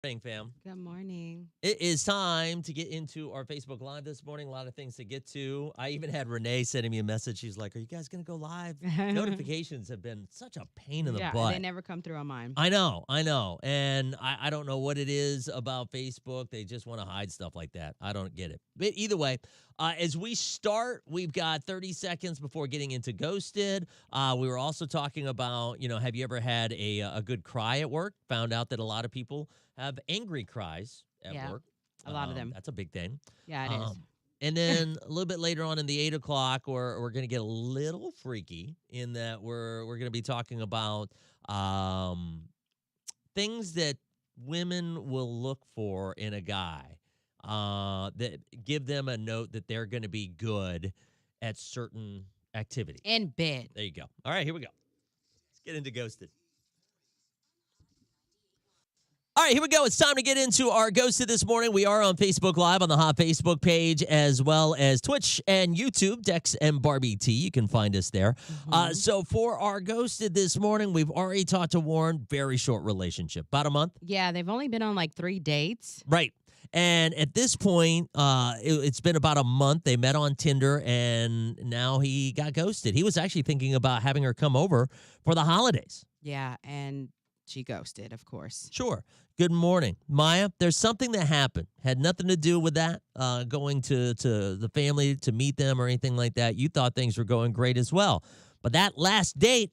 Morning, fam. Good morning. It is time to get into our Facebook Live this morning. A lot of things to get to. I even had Renee sending me a message. She's like, "Are you guys going to go live?" Notifications have been such a pain in the Yeah, they butt. never come through on mine. I know. And I don't know what it is about Facebook. They just want to hide stuff like that. I don't get it. But either way, as we start, we've got 30 seconds before getting into Ghosted. We were also talking about, have you ever had a good cry at work? Found out that a lot of people have angry cries at Yeah, work. a lot of them. That's a big thing. Yeah, it is. Um, and then a little bit later on in the 8 o'clock, we're going to get a little freaky in that we're going to be talking about things that women will look for in a guy that give them a note that they're going to be good at certain activities. In bed. There you go. All right, here we go. Let's get into Ghosted. All right, here we go. It's time to get into our Ghosted this morning. We are on Facebook Live on the Hot Facebook page, as well as Twitch and YouTube, Dex and Barbie T. You can find us there. Mhm. So for our Ghosted this morning, we've already talked to Warren. Very short relationship, about a month. Yeah, they've only been on like 3 dates. Right. And at this point, it's been about a month. They met on Tinder, and now he got ghosted. He was actually thinking about having her come over for the holidays. Yeah, and she ghosted, of course. Sure. Good morning, Maya. There's something that happened. Had nothing to do with that, going to the family to meet them or anything like that. You thought things were going great as well. But that last date,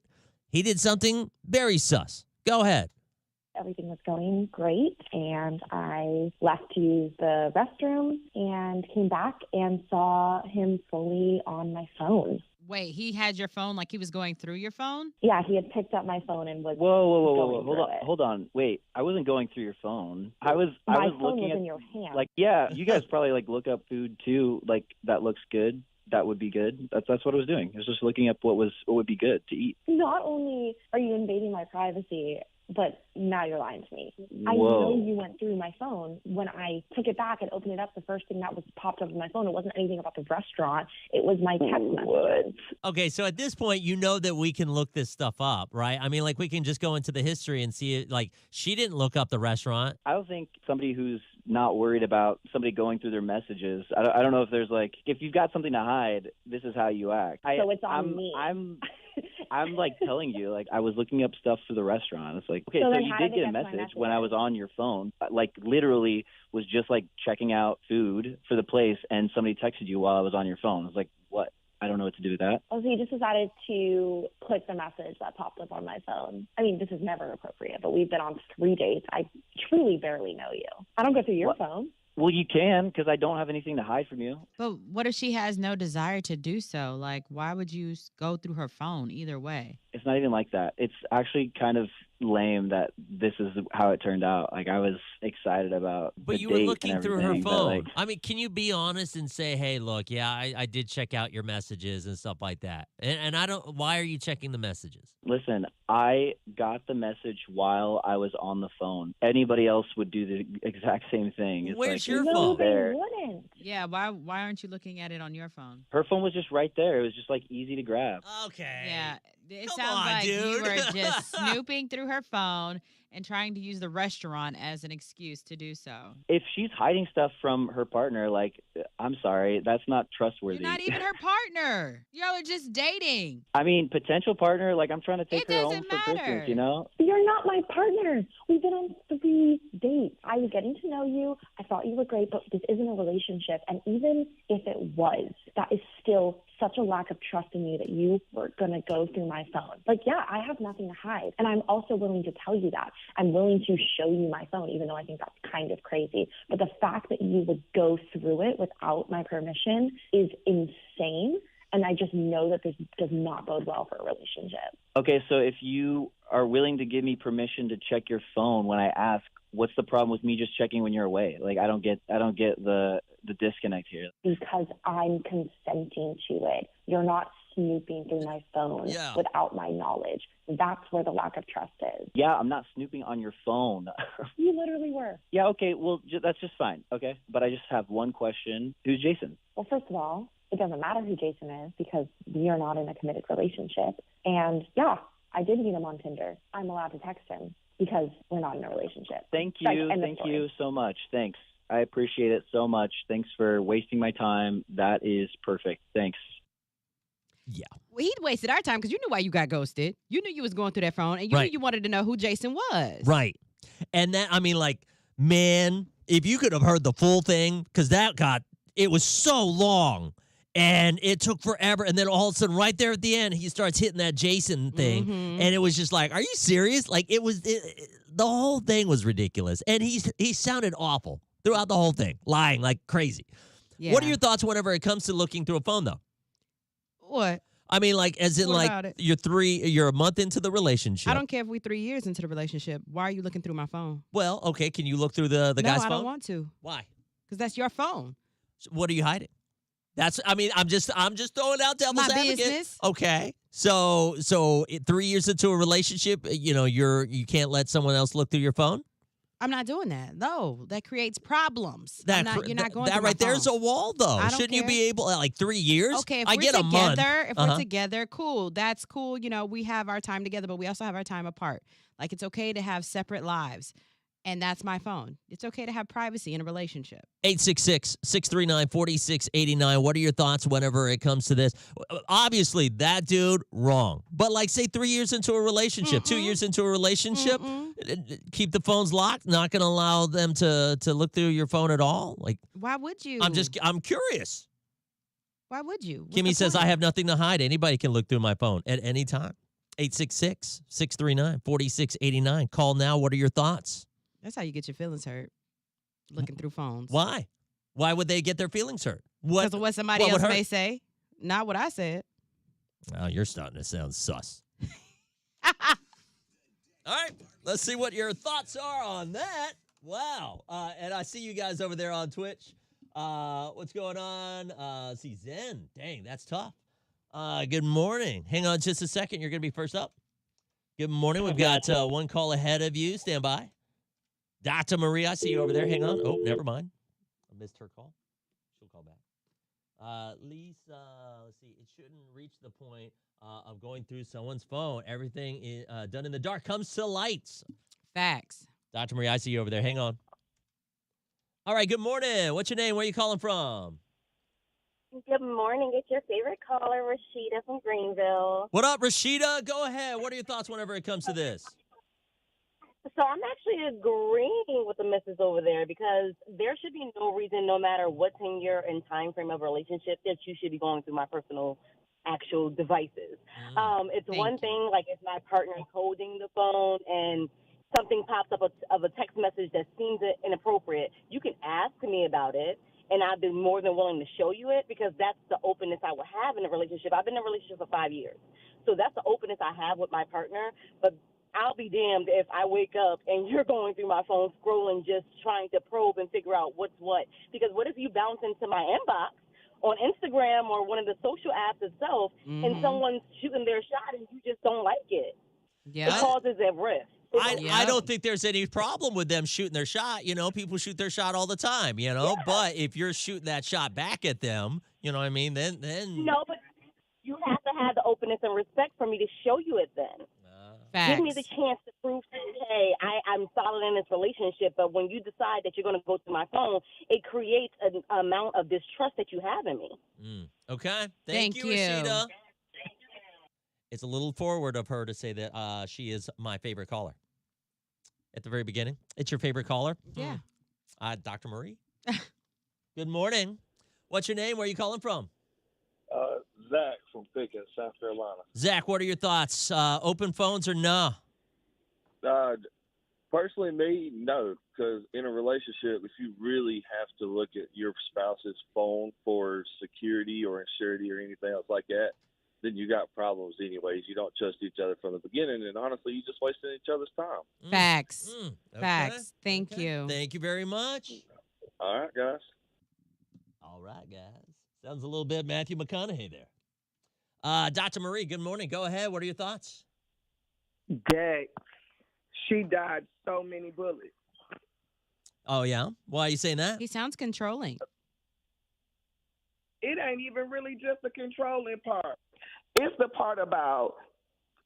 he did something very sus. Go ahead. Everything was going great, and I left to use the restroom and came back and saw him fully on my phone. Wait, he had your phone like he was going through your phone? Yeah, he had picked up my phone and was Whoa! going Hold through on, it. hold on. Wait, I wasn't going through your phone. I was My phone looking was at in your hand. like yeah. You guys probably like look up food too. Like that looks good. That would be good. That's what I was doing. I was just looking up what would be good to eat. Not only are you invading my privacy, but now you're lying to me. I Whoa. know you went through my phone. When I took it back and opened it up, the first thing that was popped up on my phone, it wasn't anything about the restaurant. It was my text messages. Okay, so at this point, you know that we can look this stuff up, right? I mean, like we can just go into the history and see it. Like she didn't look up the restaurant. I don't think somebody who's not worried about somebody going through their messages. I don't know if there's like if you've got something to hide, this is how you act. So it's on me. I'm like telling you, like I was looking up stuff for the restaurant. It's like, okay, So so then you how did did it get a get to my message when I messages? was on your phone, like literally was just like checking out food for the place, and somebody texted you while I was on your phone. I was like, what? I don't know what to do with that. Oh, so you just decided to click the message that popped up on my phone. I mean, this is never appropriate, but we've been on 3 dates. I truly barely know you. I don't go through your What? phone. Well, you can because I don't have anything to hide from you. But what if she has no desire to do so? Like, why would you go through her phone either way? It's not even like that. It's actually kind of lame that this is how it turned out. Like I was excited about But the you were date looking and through her everything, but, phone. like, I mean, can you be honest and say, hey, look, yeah, I did check out your messages and stuff like that. And I don't, why are you checking the messages? listen, I got the message while I was on the phone. Anybody else would do the exact same thing. It's Where's like, your No, phone? they there. wouldn't. Yeah, why aren't you looking at it on your phone? Her phone was just right there. It was just like easy to grab. Okay. Yeah, it Come sounds on, like you dude. were just snooping through her phone and trying to use the restaurant as an excuse to do so. If she's hiding stuff from her partner, like, I'm sorry, that's not trustworthy. You're not even her partner. Y'all are just dating. I mean, potential partner, like, I'm trying to take It her home doesn't for matter. Christmas, you know? You're not my partner. We've been on 3 dates. I was getting to know you. I thought you were great, but this isn't a relationship. And even if it was, that is still such a lack of trust in you that you were going to go through my phone. Like, yeah, I have nothing to hide. And I'm also willing to tell you that. I'm willing to show you my phone, even though I think that's kind of crazy. But the fact that you would go through it without my permission is insane. And I just know that this does not bode well for a relationship. Okay, so if you are willing to give me permission to check your phone when I ask, what's the problem with me just checking when you're away? Like, I don't get the disconnect here. Because I'm consenting to it. You're not snooping through my phone Yeah. without my knowledge. That's where the lack of trust is. Yeah, I'm not snooping on your phone. You literally were. Yeah, okay, well, that's just fine, okay? But I just have one question. Who's Jason? Well, first of all, it doesn't matter who Jason is because we are not in a committed relationship. And yeah, I did meet him on Tinder. I'm allowed to text him. because we're not in a relationship. Thank Like, you. end of Thank story. you so much. Thanks. I appreciate it so much. Thanks for wasting my time. That is perfect. Thanks. Yeah. Well, he wasted our time because you knew why you got ghosted. You knew you was going through that phone, and you Right. knew you wanted to know who Jason was. Right. And that, I mean, like, man, if you could have heard the full thing, because it was so long and it took forever. And then all of a sudden, right there at the end, he starts hitting that Jason thing. Mhm. And it was just like, are you serious? Like, the whole thing was ridiculous. And he sounded awful throughout the whole thing, lying like crazy. Yeah. What are your thoughts whenever it comes to looking through a phone, though? What? I mean, like, as in, What like, about it? you're a month into the relationship. I don't care if we 3 years into the relationship. Why are you looking through my phone? Well, okay, can you look through the no, guy's I phone? don't want to, Why? because that's your phone. So what are you hiding? I'm just throwing out devil's My advocate. business. Okay. So 3 years into a relationship, you can't let someone else look through your phone? I'm not doing that. No, that creates problems. You're You're not going that through right my there's a phone. wall though. I don't Shouldn't you care. be able like 3 years? Okay, if I we're get a month. together, if Uh-huh. we're together, cool. That's cool. We have our time together, but we also have our time apart. Like, it's okay to have separate lives. And that's my phone. It's okay to have privacy in a relationship. 866-639-4689. What are your thoughts whenever it comes to this? Obviously, that dude, wrong. But like, say 3 years into a relationship, 2 years into a relationship, keep the phones locked, not going to allow them to look through your phone at all? Like, Why would you? I'm curious. Why would you? What's Kimmy the says, point? I have nothing to hide. Anybody can look through my phone at any time. 866-639-4689. Call now. What are your thoughts? That's how you get your feelings hurt. Looking through phones. Why? Why would they get their feelings hurt? Because of what somebody what would else hurt? may say. Not what I said. Well, you're starting to sound sus. All right, let's see what your thoughts are on that. Wow. And I see you guys over there on Twitch. What's going on? See, Zen. Dang, that's tough. Good morning. Hang on just a second. You're going to be first up. Good morning. We've got one call ahead of you. Stand by. Dr. Maria, I see you over there. Hang on. Oh, never mind. I missed her call. She'll call back. Lisa, let's see. It shouldn't reach the point of going through someone's phone. Everything is, done in the dark comes to light. Facts. Dr. Maria, I see you over there. Hang on. All right, good morning. What's your name? Where are you calling from? Good morning. It's your favorite caller, Rashida from Greenville. What up, Rashida? Go ahead. What are your thoughts whenever it comes to this? So I'm actually agreeing with the missus over there because there should be no reason, no matter what tenure and time frame of a relationship, that you should be going through my personal actual devices. It's Thank one you. thing, like if my partner is holding the phone and something pops up of a text message that seems inappropriate, you can ask me about it, and I'd be more than willing to show you it because that's the openness I would have in a relationship. I've been in a relationship for 5 years. So that's the openness I have with my partner. But I'll be damned if I wake up and you're going through my phone, scrolling, just trying to probe and figure out what's what. Because what if you bounce into my inbox on Instagram or one of the social apps itself and someone's shooting their shot and you just don't like it? Yeah. It causes a rift. I don't think there's any problem with them shooting their shot. People shoot their shot all the time, But if you're shooting that shot back at them, you know what I mean? Then No, but you have to have the openness and respect for me to show you it then. Facts. Give me the chance to prove to you, hey, I'm solid in this relationship. But when you decide that you're going to go through my phone, it creates an amount of distrust that you have in me. Okay. Thank you, you. Rashida. It's a little forward of her to say that she is my favorite caller. At the very beginning, it's your favorite caller? Yeah. Dr. Marie. Good morning. What's your name? Where are you calling from? Zach from Pickens, South Carolina. Zach, what are your thoughts? Open phones or no? Personally, me, no, because in a relationship, if you really have to look at your spouse's phone for security or insurity or anything else like that, then you got problems anyways. You don't trust each other from the beginning, and honestly, you just wasting each other's time. Facts. Okay. Facts. Thank Okay. you. Thank you very much. All right, guys. All right, guys. Sounds a little bit Matthew McConaughey there. Dr. Marie, good morning. Go ahead. What are your thoughts? Dad, she died so many bullets. Oh, yeah? Why are you saying that? He sounds controlling. It ain't even really just the controlling part. It's the part about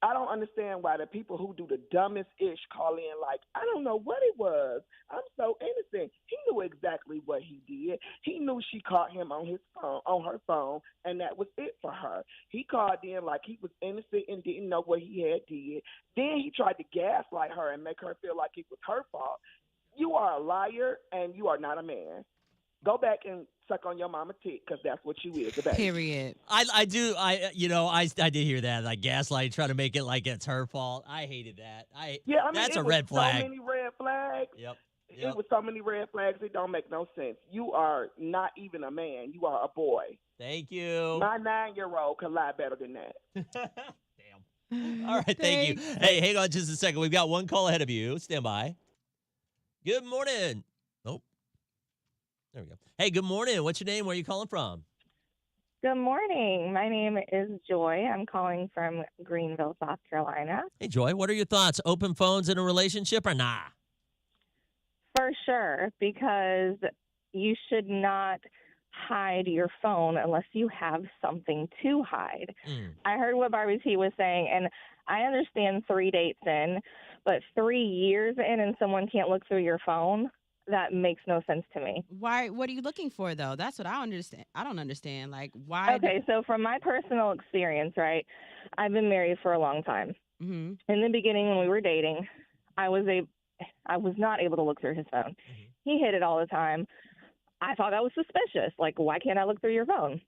I don't understand why the people who do the dumbest ish call in like, I don't know what it was. I'm so innocent. He knew exactly what he did. He knew she caught him on his phone, on her phone, and that was it for her. He called in like he was innocent and didn't know what he had did. Then he tried to gaslight her and make her feel like it was her fault. You are a liar and you are not a man. Go back and suck on your mama tit, because that's what you is, a baby. Period. I did hear that, like gaslight, trying to make it like it's her fault. I hated that. That's a red flag. So many red flags. Yep. It was so many red flags. It don't make no sense. You are not even a man. You are a boy. Thank you. My 9-year-old could lie better than that. Damn. All right, thank you. Hey, hang on just a second. We've got one call ahead of you. Stand by. Good morning. Oh, there we go. Hey, good morning. What's your name? Where are you calling from? Good morning. My name is Joy. I'm calling from Greenville, South Carolina. Hey, Joy, what are your thoughts? Open phones in a relationship or nah? For sure, because you should not hide your phone unless you have something to hide. I heard what Barbie T was saying, and I understand 3 dates in, but 3 years in and someone can't look through your phone, that makes no sense to me. Why? What are you looking for, though? That's what I understand. I don't understand. Like, why? Okay, so from my personal experience, right, I've been married for a long time. Mm-hmm. In the beginning, when we were dating, I was not able to look through his phone. Mm-hmm. He hid it all the time. I thought that was suspicious. Like, why can't I look through your phone?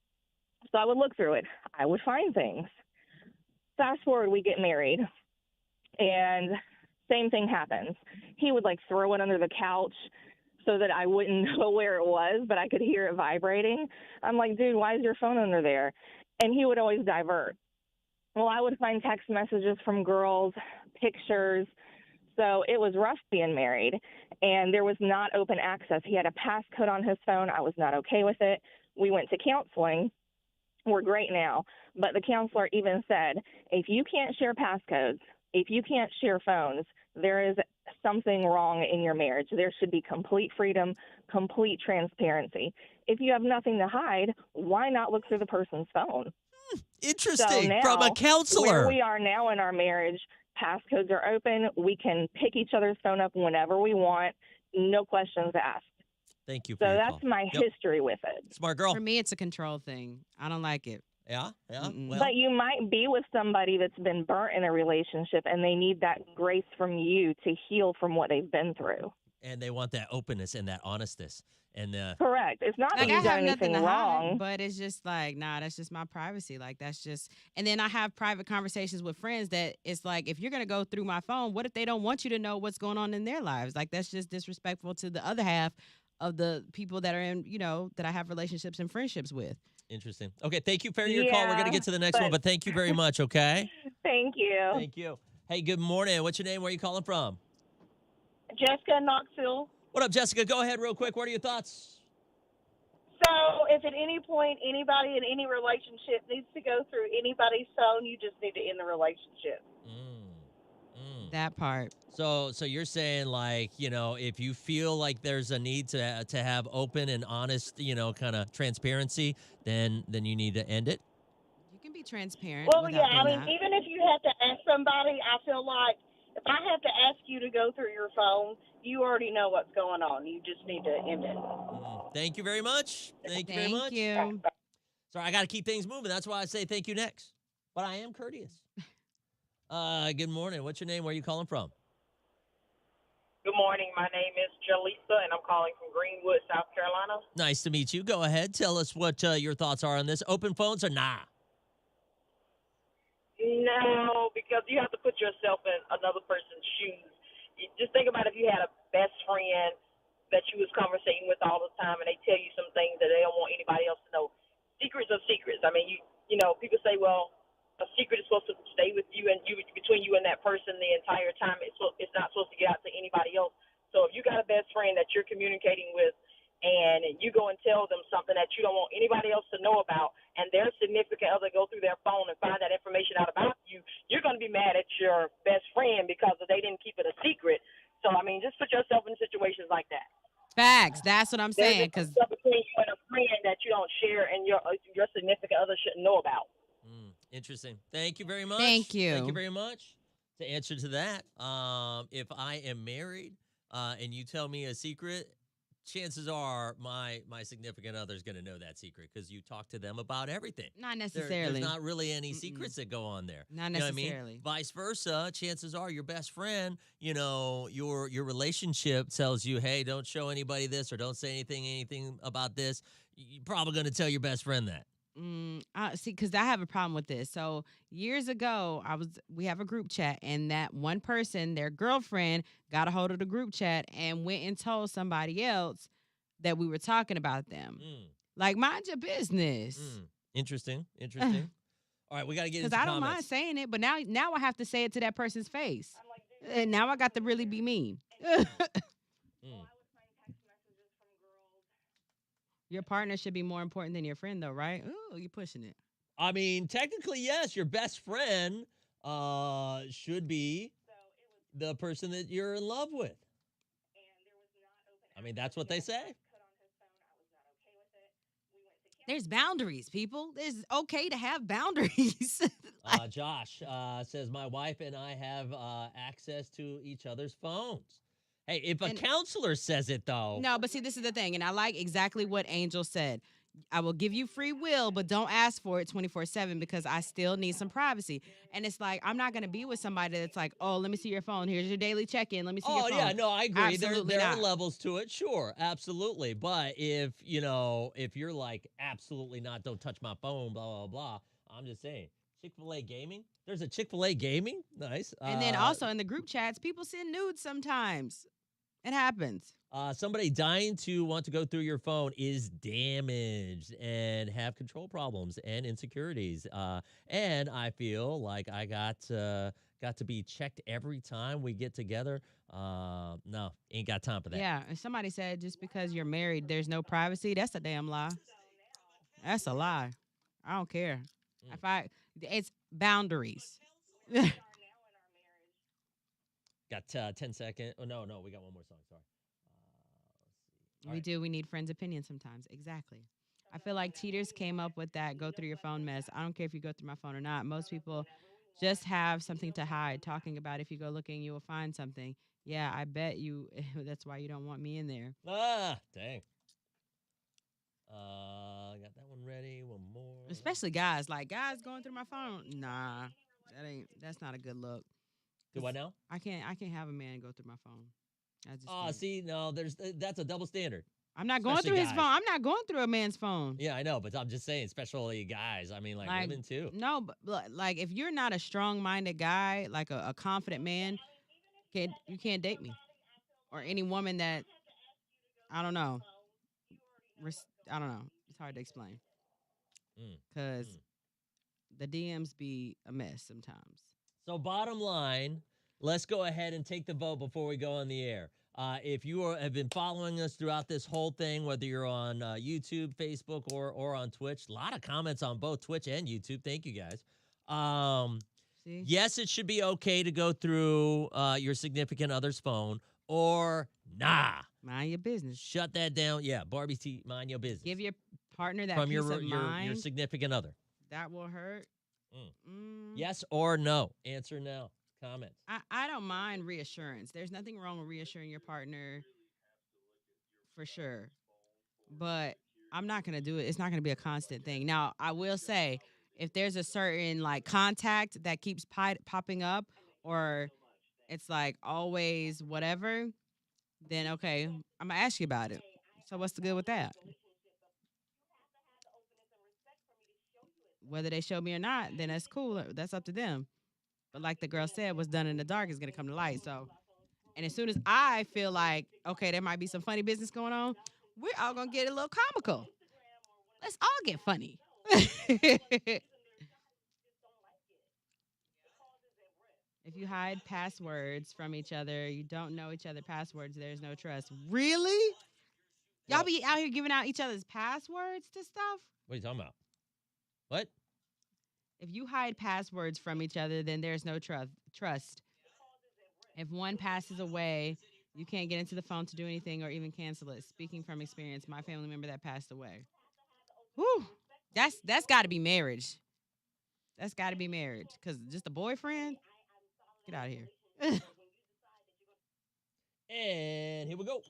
So I would look through it. I would find things. Fast forward, we get married, and same thing happens. He would, like, throw it under the couch so that I wouldn't know where it was, but I could hear it vibrating. I'm like, dude, why is your phone under there? And he would always divert. Well, I would find text messages from girls, pictures. So it was rough being married, and there was not open access. He had a passcode on his phone. I was not okay with it. We went to counseling. We're great now. But the counselor even said, if you can't share passcodes, if you can't share phones, there is something wrong in your marriage. There should be complete freedom, complete transparency. If you have nothing to hide, why not look through the person's phone? Interesting. So now, from a counselor. Where we are now in our marriage, passcodes are open. We can pick each other's phone up whenever we want, no questions asked. Thank you for So your that's call. my history with it. Smart girl. For me, it's a control thing. I don't like it. Yeah. Mm-mm. Well, But you might be with somebody that's been burnt in a relationship, and they need that grace from you to heal from what they've been through. and they want that openness and that honestness. And Correct. It's not Like, that I you've have done nothing anything to wrong. hide, but it's just like, nah, that's just my privacy. Like, that's just, and then I have private conversations with friends that it's like, if you're going to go through my phone, what if they don't want you to know what's going on in their lives? Like, that's just disrespectful to the other half of the people that are in, you know, that I have relationships and friendships with. interesting. Okay, thank you for your call. We're going to get to the next one, but thank you very much, okay? Thank you. Thank you. Hey, good morning. What's your name? Where are you calling from? Jessica Knoxville. What up, Jessica? Go ahead real quick. What are your thoughts? So if at any point anybody in any relationship needs to go through anybody's phone, you just need to end the relationship. That part. So you're saying, like, you know, if you feel like there's a need to have open and honest, you know, kind of transparency, then you need to end it? You can be transparent. Well, without yeah, I being mean, that. even if you have to ask somebody, I feel like if I have to ask you to go through your phone, you already know what's going on. You just need to end it. Thank you very much. Thank you very much. Thank you. Sorry, I got to keep things moving. That's why I say thank you next. But I am courteous. Good morning. What's your name? Where are you calling from? Good morning. My name is Jaleesa, and I'm calling from Greenwood, South Carolina. Nice to meet you. Go ahead. Tell us what your thoughts are on this. Open phones or nah? No, because you have to put yourself in another person's shoes. You just think about if you had a best friend that you was conversating with all the time, and they tell you some things that they don't want anybody else to know. Secrets are secrets. I mean, you know, people say, well, a secret is supposed to stay with you and you between you and that person the entire time. It's not supposed to get out to anybody else. So if you got a best friend that you're communicating with, and you go and tell them something that you don't want anybody else to know about, and their significant other go through their phone and find that information out about you, you're going to be mad at your best friend because they didn't keep it a secret. So, I mean, just put yourself in situations like that. Facts. That's what I'm saying. There's Because stuff between you and a friend that you don't share and your significant other shouldn't know about. Interesting. Thank you very much. Thank you. Thank you very much. To answer to that, if I am married and you tell me a secret, chances are my significant other is going to know that secret because you talk to them about everything. Not There's necessarily. not really any secrets that go on there. Not You know what I mean? necessarily. Vice versa, chances are your best friend, your relationship tells you, hey, don't show anybody this or don't say anything about this. You're probably going to tell your best friend that. See, because I have a problem with this. So years ago, we have a group chat, and that one person, their girlfriend, got a hold of the group chat and went and told somebody else that we were talking about them. Like, mind your business. Interesting. All right, we got to get into Because I don't comments. mind saying it, but now I have to say it to that person's face, and now I got to really be mean. Your partner should be more important than your friend, though, right? Ooh, you're pushing it. I mean, technically, yes. Your best friend should be the person that you're in love with. I mean, that's what they say. There's boundaries, people. It's okay to have boundaries. Josh says, my wife and I have access to each other's phones. Hey, if a counselor says it, though. No, but see, this is the thing, and I like exactly what Angel said. I will give you free will, but don't ask for it 24/7 because I still need some privacy. And it's like, I'm not going to be with somebody that's like, oh, let me see your phone. Here's your daily check-in. Let me see your phone. Oh, yeah, no, I agree. Absolutely there are not. levels to it. Sure, absolutely. But if you're like, absolutely not, don't touch my phone, blah, blah, blah. I'm just saying, Chick-fil-A gaming? There's a Chick-fil-A gaming? Nice. And then also in the group chats, people send nudes sometimes. It happens. Somebody dying to want to go through your phone is damaged and have control problems and insecurities. And I feel like I got to be checked every time we get together. No, ain't got time for that. Yeah, and somebody said just because you're married, there's no privacy. That's a damn lie. That's a lie. I don't care. It's boundaries. Got 10 seconds. Oh, no, we got one more song. Sorry. We do. We need friends' opinions sometimes. Exactly. I feel like cheaters came up with that go through your phone mess. I don't care if you go through my phone or not. Most people just have something to hide, talking about if you go looking, you will find something. Yeah, I bet you that's why you don't want me in there. Dang. Got that one ready. One more. Especially guys. Like, guys going through my phone. Nah, that's not a good look. Do what now? I can't have a man go through my phone. I just can't. See, no, that's a double standard. I'm not going Especially through his guys. phone. I'm not going through a man's phone. Yeah, I know, but I'm just saying, especially guys. I mean, like women too. No, but like if you're not a strong-minded guy, like a confident man, you can't date me, or any woman that I don't know. I don't know. It's hard to explain because the DMs be a mess sometimes. So bottom line, let's go ahead and take the vote before we go on the air. If you have been following us throughout this whole thing, whether you're on YouTube, Facebook, or on Twitch, a lot of comments on both Twitch and YouTube. Thank you, guys. Yes, it should be okay to go through your significant other's phone, or nah. Mind your business. Shut that down. Yeah, Barbie T, mind your business. Give your partner that From peace your of mind. your significant other. That will hurt. Yes or no? Answer now. Comments. I don't mind reassurance. There's nothing wrong with reassuring your partner for sure. But I'm not going to do it. It's not going to be a constant thing. Now, I will say, if there's a certain like contact that keeps popping up, or it's like always whatever, then okay, I'm going to ask you about it. So what's the good with that? Whether they show me or not, then that's cool. That's up to them. But like the girl said, what's done in the dark is going to come to light. So, and as soon as I feel like, okay, there might be some funny business going on, we're all going to get a little comical. Let's all get funny. If you hide passwords from each other, you don't know each other's passwords, there's no trust. Really? Y'all be out here giving out each other's passwords to stuff? What are you talking about? What? If you hide passwords from each other, then there's no trust. If one passes away, you can't get into the phone to do anything or even cancel it. Speaking from experience, my family member that passed away. Whew. That's got to be marriage. That's got to be marriage. Because just a boyfriend, get out of here. And here we go.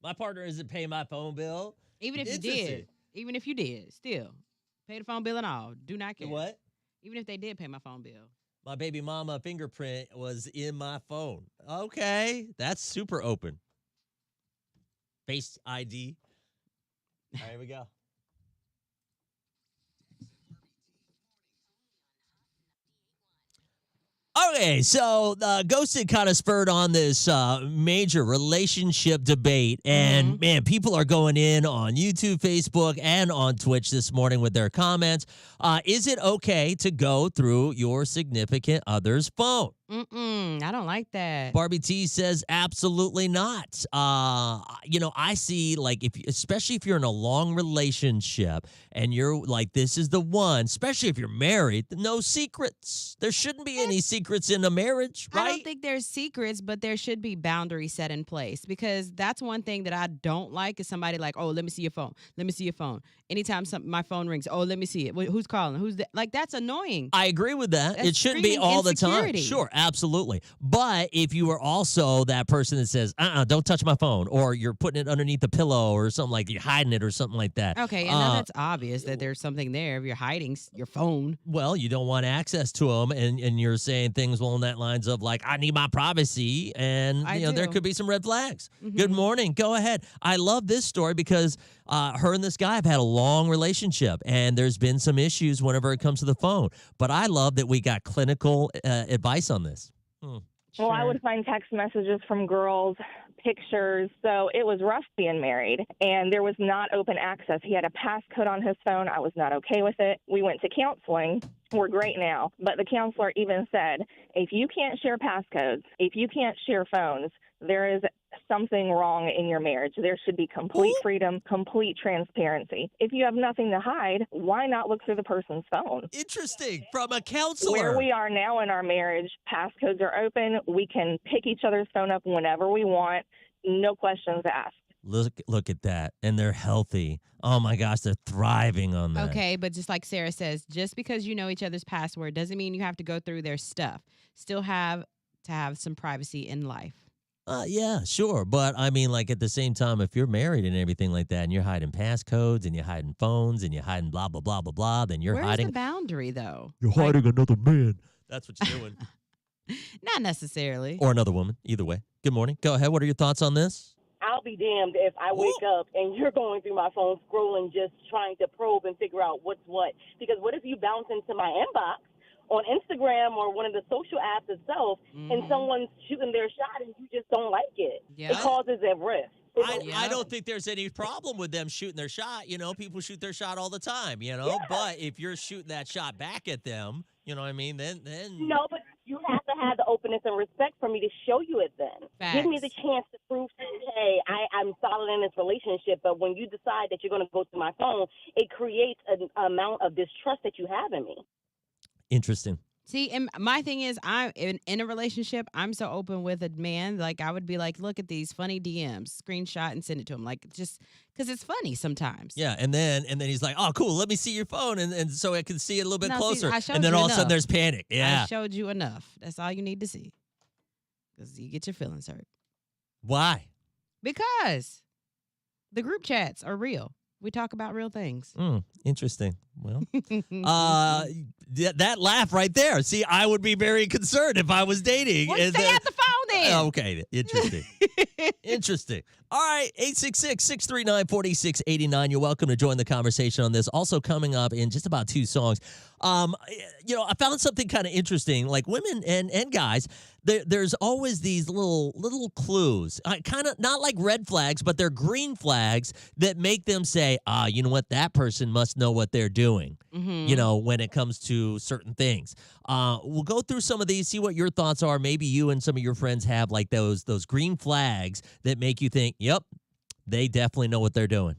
My partner isn't paying my phone bill. Even if you did, still pay the phone bill and all. Do not care. What? Even if they did pay my phone bill. My baby mama fingerprint was in my phone. Okay, that's super open. Face ID. All right, here we go. Okay, so Ghosted kind of spurred on this major relationship debate. And man, people are going in on YouTube, Facebook, and on Twitch this morning with their comments. Is it okay to go through your significant other's phone? I don't like that. Barbie T says absolutely not. I see especially if you're in a long relationship and you're like, this is the one, especially if you're married, no secrets. There shouldn't be any secrets in a marriage, right? I don't think there's secrets, but there should be boundaries set in place because that's one thing that I don't like is somebody like, oh, let me see your phone. Let me see your phone. Anytime my phone rings, oh, let me see it. Who's calling? Who's that? Like, that's annoying. I agree with that. That's It shouldn't be screaming all the time. insecurity. Sure, absolutely. But if you are also that person that says, don't touch my phone, or you're putting it underneath the pillow or something like you're hiding it or something like that. Okay, and now that's obvious that there's something there if you're hiding your phone. Well, you don't want access to them, and you're saying things along that lines of like, I need my privacy, and there do. could be some red flags. Good morning. Go ahead. I love this story because her and this guy have had a long relationship, and there's been some issues whenever it comes to the phone. But I love that we got clinical advice on this. Well, I would find text messages from girls, pictures. So it was rough being married, and there was not open access. He had a passcode on his phone. I was not okay with it. We went to counseling. We're great now. But the counselor even said, if you can't share passcodes, if you can't share phones, there is something wrong in your marriage. There should be complete freedom, complete transparency. If you have nothing to hide, why not look through the person's phone? Interesting. From a counselor. Where we are now in our marriage, passcodes are open. We can pick each other's phone up whenever we want. No questions asked. Look at that. And they're healthy. Oh, my gosh. They're thriving on that. Okay, but just like Sarah says, just because you know each other's password doesn't mean you have to go through their stuff. Still have to have some privacy in life. Yeah, sure. But I mean, like at the same time, if you're married and everything like that, and you're hiding passcodes and you're hiding phones and you're hiding blah, blah, blah, blah, blah, then you're Where's hiding. the boundary, though? You're hiding another man. That's what you're doing. Not necessarily. Or another woman. Either way. Good morning. Go ahead. What are your thoughts on this? I'll be damned if I wake up and you're going through my phone, scrolling, just trying to probe and figure out what's what. Because what if you bounce into my inbox on Instagram or one of the social apps itself, and someone's shooting their shot and you just don't like it? Yeah. It causes a rift. I don't think there's any problem with them shooting their shot. People shoot their shot all the time, Yeah. But if you're shooting that shot back at them, you know what I mean? Then No, but you have to have the openness and respect for me to show you it then. Facts. Give me the chance to prove to you, hey, I'm solid in this relationship, but when you decide that you're going to go through my phone, it creates an amount of distrust that you have in me. Interesting. See, and my thing is, I'm in a relationship. I'm so open with a man. Like, I would be like, look at these funny DMs, screenshot and send it to him. Like, just because it's funny sometimes. Yeah, and then he's like, oh, cool, let me see your phone, and so I can see it a little bit No, see, closer. I showed And then you all of a sudden enough. there's panic. Yeah. I showed you enough. That's all you need to see. Because you get your feelings hurt. Why? Because the group chats are real. We talk about real things. Interesting. Well, that laugh right there. See, I would be very concerned if I was dating. Well, stay at the phone then. Okay, interesting. Interesting. All right, 866-639-4689. You're welcome to join the conversation on this. Also coming up in just about 2 songs. I found something kind of interesting. Like women and guys, there's always these little clues, kind of not like red flags, but they're green flags that make them say, you know what, that person must know what they're doing. When it comes to certain things. We'll go through some of these, see what your thoughts are. Maybe you and some of your friends have like those green flags that make you think, yep, they definitely know what they're doing.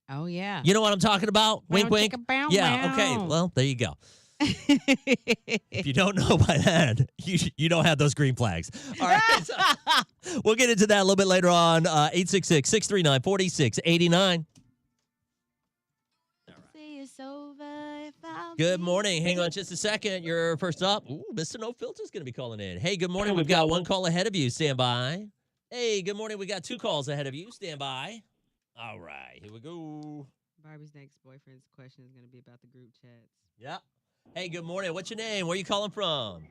Oh, yeah. You know what I'm talking about? Wink, wink. Bow, Yeah, bow. okay. Well, there you go. If you don't know by that, you don't have those green flags. All right. So, we'll get into that a little bit later on. 866-639-4689. Good morning. Hang on just a second. You're first up. Ooh, Mr. No Filter's going to be calling in. Hey, good morning. We've got one call ahead of you. Stand by. Hey, good morning. We got 2 calls ahead of you. Stand by. All right. Here we go. Barbie's next boyfriend's question is going to be about the group chats. Yeah. Hey, good morning. What's your name? Where are you calling from?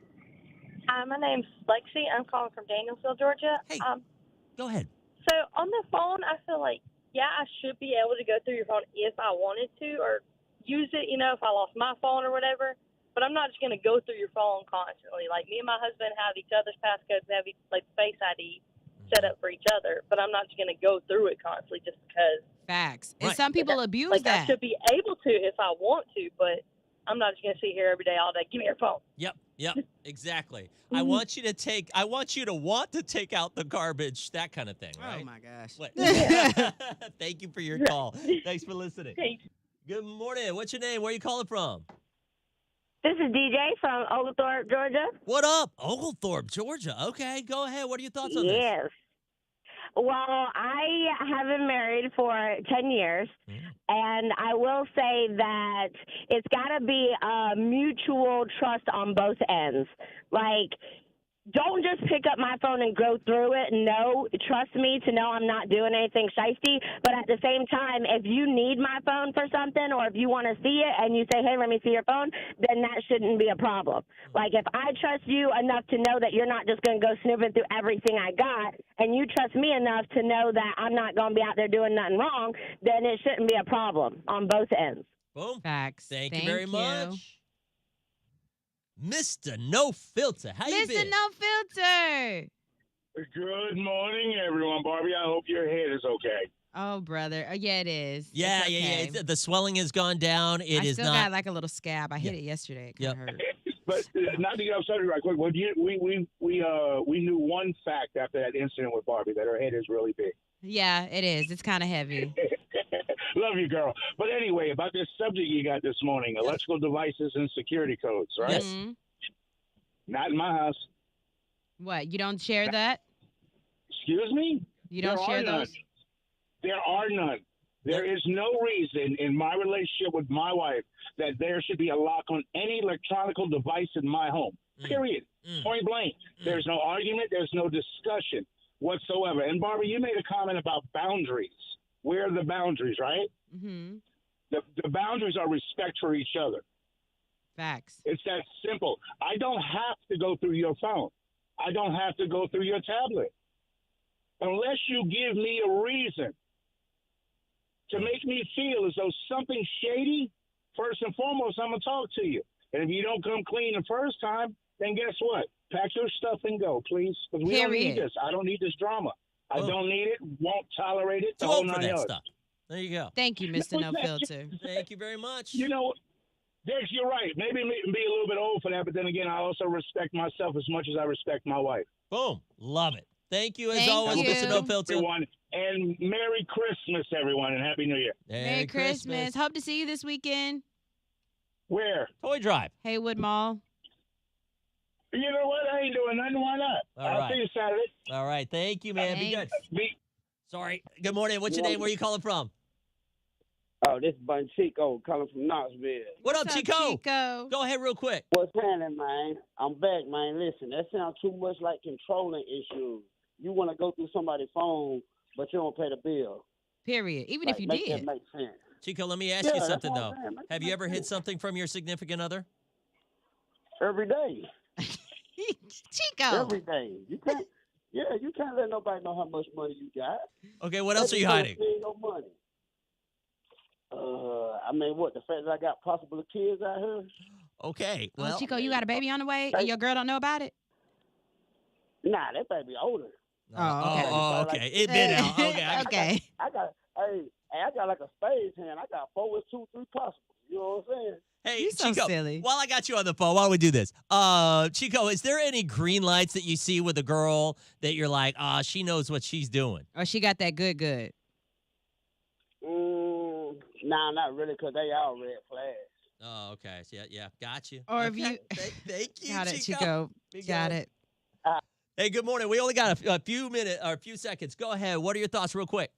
Hi, my name's Lexi. I'm calling from Danielsville, Georgia. Hey, go ahead. So on the phone, I feel like, I should be able to go through your phone if I wanted to or use it, if I lost my phone or whatever. But I'm not just going to go through your phone constantly. Like, me and my husband have each other's passcodes and have, Face ID set up for each other. But I'm not just going to go through it constantly just because. Facts. And some people abuse that. I should be able to if I want to, but I'm not just going to sit here every day, all day. Give me your phone. Yep, exactly. I want you to want to take out the garbage, that kind of thing, right? Oh, my gosh. What? Thank you for your call. Thanks for listening. Thanks. Good morning. What's your name? Where are you calling from? This is DJ from Oglethorpe, Georgia. What up? Oglethorpe, Georgia. Okay, go ahead. What are your thoughts on this? Yes. Well, I have been married for 10 years, and I will say that it's got to be a mutual trust on both ends. Like, don't just pick up my phone and go through it. No, trust me to know I'm not doing anything shiesty. But at the same time, if you need my phone for something or if you want to see it and you say, hey, let me see your phone, then that shouldn't be a problem. Like, if I trust you enough to know that you're not just going to go snooping through everything I got, and you trust me enough to know that I'm not going to be out there doing nothing wrong, then it shouldn't be a problem on both ends. Boom. Facts. Thank you very much. Mr. No Filter, how you been? Mr. No Filter. Good morning, everyone. Barbie, I hope your head is okay. Oh, brother. Yeah, it is. Yeah, It's okay. yeah. The swelling has gone down. It I is still not. got like a little scab. I hit it yesterday. It kind of hurt. But not to get upset right quick, we knew one fact after that incident with Barbie, that her head is really big. Yeah, it is. It's kind of heavy. Love you, girl. But anyway, about this subject you got this morning, electrical devices and security codes, right? Yes. Mm-hmm. Not in my house. What? You don't share that? Excuse me? You don't share those? There are none. There is no reason in my relationship with my wife that there should be a lock on any electronic device in my home. Period. Point blank. There's no argument. There's no discussion whatsoever. And Barbie, you made a comment about boundaries. Where are the boundaries, right? Mm-hmm. The boundaries are respect for each other. Facts. It's that simple. I don't have to go through your phone. I don't have to go through your tablet. Unless you give me a reason to make me feel as though something shady, first and foremost, I'm going to talk to you. And if you don't come clean the first time, then guess what? Pack your stuff and go, please. Because we don't need this. I don't need this drama. I don't need it, won't tolerate it. Too old for that stuff. There you go. Thank you, Mr. No Filter. Thank you very much. You know, Dex, you're right. Maybe be a little bit old for that, but then again, I also respect myself as much as I respect my wife. Boom. Love it. Thank you as always, Mr. No Filter. Everyone, and Merry Christmas, everyone, and Happy New Year. Merry Christmas. Hope to see you this weekend. Where? Toy Drive. Haywood Mall. You know what? I ain't doing nothing. Why not? I'll see you Saturday. All right. Thank you, man. Be good. Sorry. Good morning. What's your name? Where are you calling from? Oh, this is Bun Chico calling from Knoxville. What up, Chico? Go ahead real quick. What's happening, man? I'm back, man. Listen, that sounds too much like controlling issues. You want to go through somebody's phone, but you don't pay the bill. Period. Even like, if you make did. That make sense. Chico, let me ask you something, though. Have you ever hid something from your significant other? Every day. Chico. Every day. You can't. Yeah, you can't let nobody know how much money you got. Okay, what else are you hiding? No money. I mean, what, the fact that I got possible kids out here? Okay, well. Chico, you got a baby on the way and your girl don't know about it? Nah, that baby older. Oh, okay. It been out. Okay. Okay. I got like a spades hand. I got 4 with 2, 3 possibles. You know what I'm saying? Hey, You're so Chico, silly. while I got you on the phone, why don't we do this? Chico, is there any green lights that you see with a girl that you're like, she knows what she's doing? Or she got that good? Nah, not really, because they all red flags. Oh, okay. So, yeah. Got you. Or okay. if you Thank you, got it, Chico. Chico. Big Got guy. it. Hey, good morning. We only got a few minutes or a few seconds. Go ahead. What are your thoughts, real quick?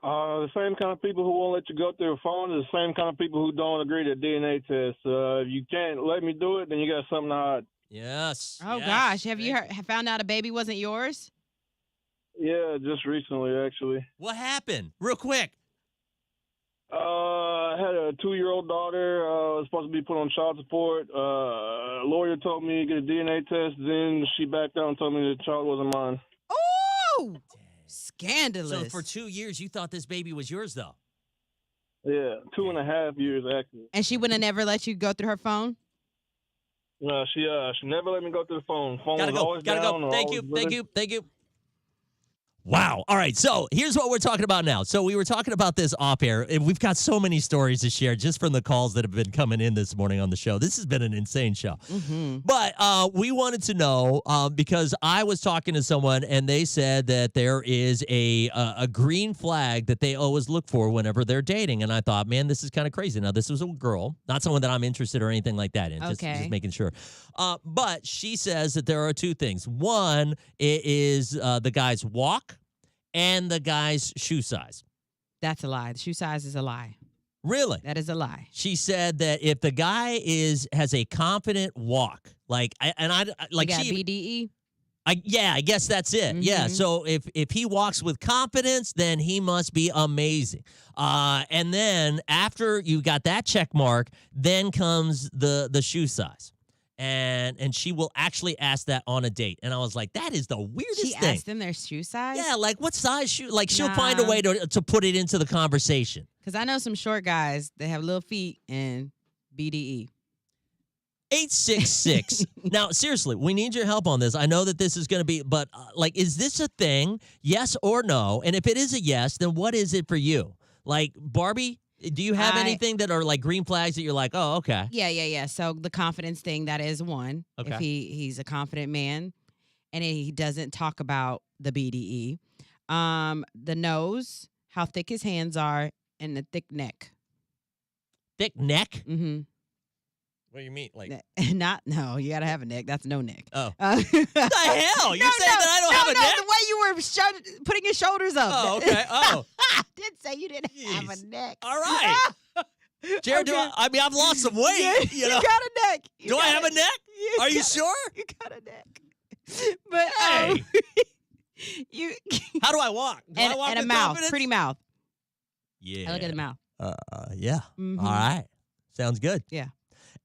The same kind of people who won't let you go through a phone are the same kind of people who don't agree to DNA tests. If you can't let me do it, then you got something to hide. Yes. Oh yes. gosh, have you found out a baby wasn't yours? Yeah, just recently, actually. What happened? Real quick. I had a 2-year-old daughter. Was supposed to be put on child support. A lawyer told me to get a DNA test. Then she backed out and told me the child wasn't mine. Oh, scandalous. So for 2 years, you thought this baby was yours, though? Yeah, 2.5 years, actually. And she would have never let you go through her phone? No, she never let me go through the phone. Phone Gotta was go. always Gotta down go. or Thank always you. with Thank her. you. Thank you. Wow. All right. So here's what we're talking about now. So we were talking about this off air, and we've got so many stories to share just from the calls that have been coming in this morning on the show. This has been an insane show. Mm-hmm. But we wanted to know because I was talking to someone, and they said that there is a green flag that they always look for whenever they're dating. And I thought, man, this is kind of crazy. Now, this was a girl, not someone that I'm interested or anything like that in. Just making sure. But she says that there are two things. One is the guy's walk and the guy's shoe size. That's a lie. The shoe size is a lie. Really? That is a lie. She said that if the guy has a confident walk, like He got BDE. I guess that's it. Yeah. So if he walks with confidence, then he must be amazing. And then after you got that check mark, then comes the shoe size. And she will actually ask that on a date. And I was like, that is the weirdest She thing. asked them their shoe size? Yeah, like what size shoe? Like she'll find a way to put it into the conversation. Because I know some short guys that have little feet and BDE. 866. Now, seriously, we need your help on this. I know that this is going to be, but like, is this a thing? Yes or no? And if it is a yes, then what is it for you? Like, Barbie, do you have anything that are like green flags that you're like, oh, okay. Yeah. So the confidence thing, that is one. Okay. If he's a confident man and he doesn't talk about the BDE. The nose, how thick his hands are, and the thick neck. Thick neck? Mm-hmm. What do you mean? Like, No, you got to have a neck. That's no neck. Oh. What the hell? You're saying that I don't have a neck? The way you were putting your shoulders up. Oh, okay. Oh. I did say you didn't have a neck. All right. Jared, Okay. I've lost some weight. Yeah, you know? got a neck. Do I have a neck? Are you sure? You got a neck. But Hey. you How do I walk? Do I walk and a with mouth, confidence? pretty mouth. Yeah. I look at the mouth. Yeah. Mhm. All right. Sounds good. Yeah.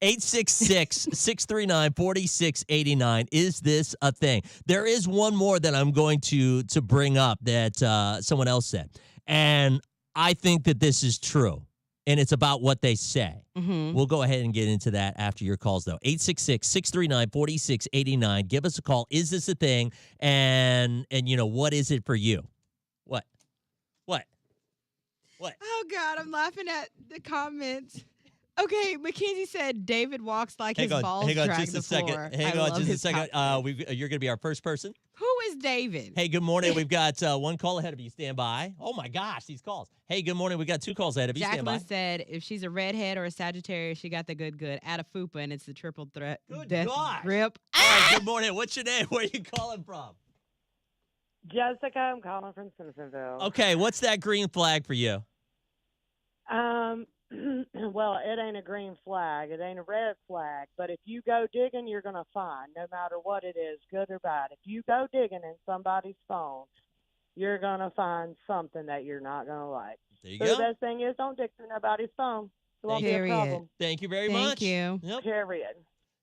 866-639-4689. Is this a thing? There is one more that I'm going to bring up that someone else said. And I think that this is true. And it's about what they say. Mm-hmm. We'll go ahead and get into that after your calls, though. 866-639-4689. Give us a call. Is this a thing? And what is it for you? What? Oh, God, I'm laughing at the comments. Okay, Mackenzie said David walks like his balls drag just the a second. floor. Hang I on love just a his second. comment. You're going to be our first person. Who is David? Hey, good morning. We've got one call ahead of you. Stand by. Oh, my gosh, these calls. Hey, good morning. We got 2 calls ahead of you. Stand by. Jacqueline said if she's a redhead or a Sagittarius, she got the good. Add a fupa, and it's the triple threat. Good death gosh. grip. All right, good morning. What's your name? Where are you calling from? Jessica, I'm calling from Simpsonville. Okay, what's that green flag for you? Well, it ain't a green flag. It ain't a red flag. But if you go digging, you're going to find, no matter what it is, good or bad. If you go digging in somebody's phone, you're going to find something that you're not going to like. There you So go. the best thing is don't dig through nobody's phone. It won't be a problem. Thank you very Thank much. you. Yep. Period.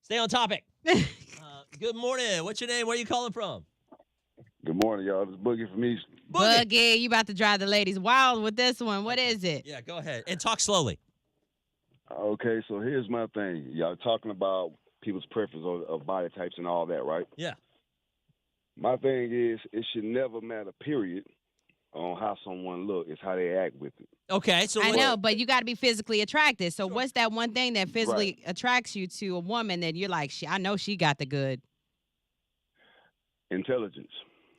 Stay on topic. Good morning. What's your name? Where are you calling from? Good morning, y'all. This is Boogie from East. Boogie, you about to drive the ladies wild with this one. What is it? Yeah, go ahead. And talk slowly. Okay, so here's my thing. Y'all talking about people's preference of body types and all that, right? Yeah. My thing is, it should never matter, period, on how someone look. It's how they act with it. Okay, so I know, but you got to be physically attracted. So what's that one thing that physically attracts you to a woman that you're like, I know she got the good? Intelligence.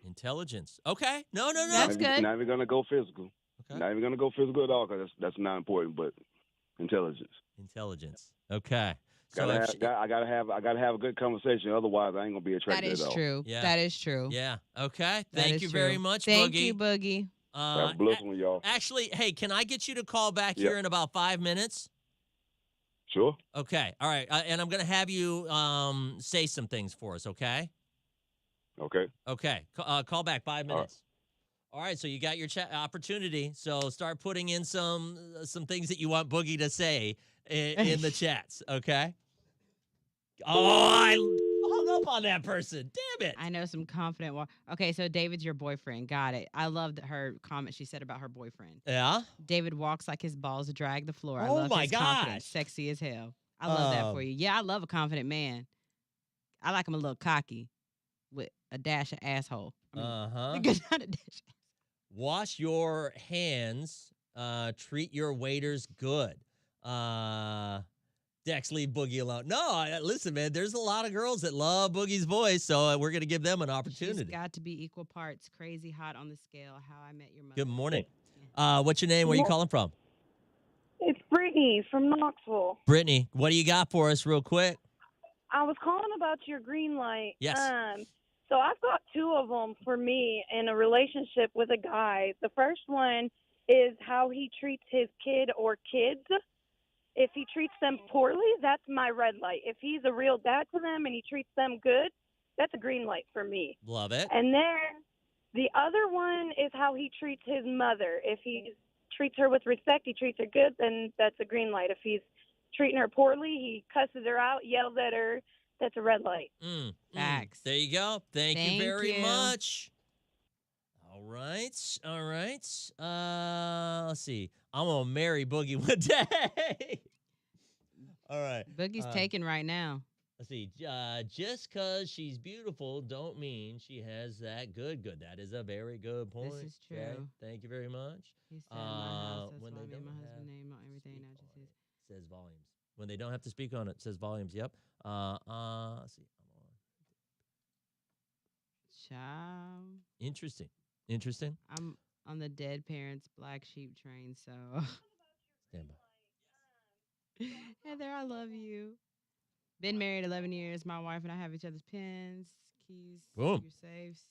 Intelligence. Okay. No. That's good. Not even gonna go physical. Okay. Not even gonna go physical at all, because that's not important. But Intelligence. Intelligence. Okay. I gotta have a good conversation. Otherwise, I ain't gonna be attracted That is at all. true. Yeah. That is true. Yeah. Okay. That Thank is you true. very much, Thank Boogie. you, Boogie. Have a blessed one, y'all. Actually, hey, can I get you to call back Yep. here in about 5 minutes? Sure. Okay. All right. And I'm going to have you say some things for us, okay? Okay. Okay. Call back 5 All right. minutes. All right. So you got your chat opportunity. So start putting in some things that you want Boogie to say in the chats, okay? Oh, I hung up on that person. Damn it. I know some confident. Okay, so David's your boyfriend. Got it. I loved her comment she said about her boyfriend. Yeah? David walks like his balls drag the floor. I Oh love my his confidence. gosh. Sexy as hell. I love that for you. Yeah, I love a confident man. I like him a little cocky with a dash of asshole. Uh-huh. Not a dash. Wash your hands. Treat your waiters good. Dex, leave Boogie alone. No, listen, man, there's a lot of girls that love Boogie's voice, so we're going to give them an opportunity. She's got to be equal parts crazy hot on the scale. How I Met Your Mother. Good morning. What's your name? Where are you calling from? It's Brittany from Knoxville. Brittany, what do you got for us real quick? I was calling about your green light. Yes. So I've got two of them for me in a relationship with a guy. The first one is how he treats his kid or kids. If he treats them poorly, that's my red light. If he's a real dad to them and he treats them good, that's a green light for me. Love it. And then the other one is how he treats his mother. If he treats her with respect, he treats her good, then that's a green light. If he's treating her poorly, he cusses her out, yells at her, that's a red light. Facts. There you go. Thank you Thank very you. much. All right. All right. Let's see. I'm going to marry Boogie one day. All right. Boogie's taken right now. Let's see. Just because she's beautiful don't mean she has that good. That is a very good point. This is true. Okay? Thank you very much. He said, my house, that's when why they I made don't my have husband name on everything, not just his. says volumes. When they don't have to speak on it, says volumes. Yep. Let's see. Child. Interesting. I'm on the dead parents black sheep train, so. Stand by. Heather, I love you. Been married 11 years. My wife and I have each other's pins, keys, Boom. your safes.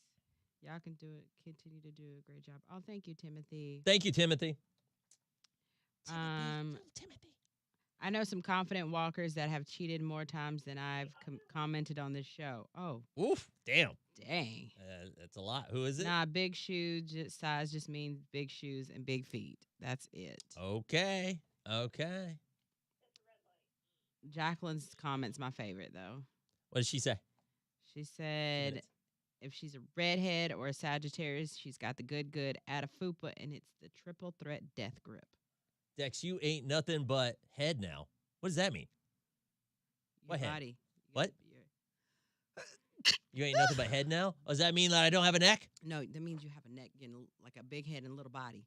Y'all can do it. Continue to do a great job. Oh, thank you, Timothy. Thank you, Timothy. Timothy. I know some confident walkers that have cheated more times than I've commented on this show. Oh. Oof. Damn. Dang. That's a lot. Who is it? Nah, big shoe size just means big shoes and big feet. That's it. Okay. Jacqueline's comment's my favorite, though. What did she say? She said if she's a redhead or a Sagittarius, she's got the good at a fupa, and it's the triple threat death grip. Dex, you ain't nothing but head now. What does that mean? What head? Body. What? You ain't nothing but head now? Does that mean that I don't have a neck? No, that means you have a neck, like a big head and a little body.